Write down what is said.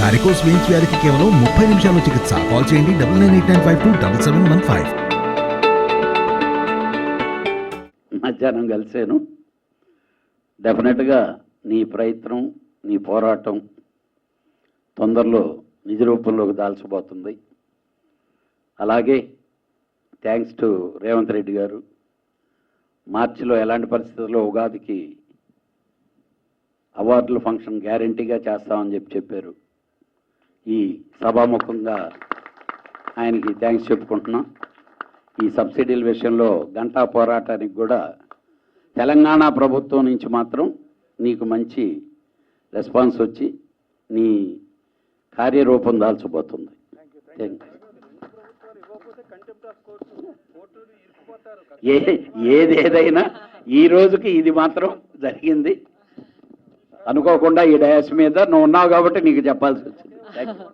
Varicose veins వ్యాధికి కేవలం 30 నిమిషాల్లో చికిత్స. కాల్ చేయండి 9989527715. మధ్యాహ్నం కలిసాను. డెఫినెట్గా నీ ప్రయత్నం, నీ పోరాటం తొందరలో నిజ రూపంలోకి దాల్చబోతుంది. అలాగే థ్యాంక్స్ టు రేవంత్ రెడ్డి గారు. మార్చిలో ఎలాంటి పరిస్థితుల్లో ఉగాదికి అవార్డుల ఫంక్షన్ గ్యారంటీగా చేస్తామని చెప్పారు. ఈ సభాముఖంగా ఆయనకి థ్యాంక్స్ చెప్పుకుంటున్నాం. ఈ సబ్సిడీల విషయంలో గంటా పోరాటానికి కూడా తెలంగాణ ప్రభుత్వం నుంచి మాత్రం నీకు మంచి రెస్పాన్స్ వచ్చి నీ కార్యరూపం దాల్చబోతుంది. ఏదేదైనా ఈ రోజుకి ఇది మాత్రం జరిగింది. అనుకోకుండా ఈ డయాస్ మీద నువ్వు ఉన్నావు కాబట్టి నీకు చెప్పాల్సి వచ్చింది. Thank you.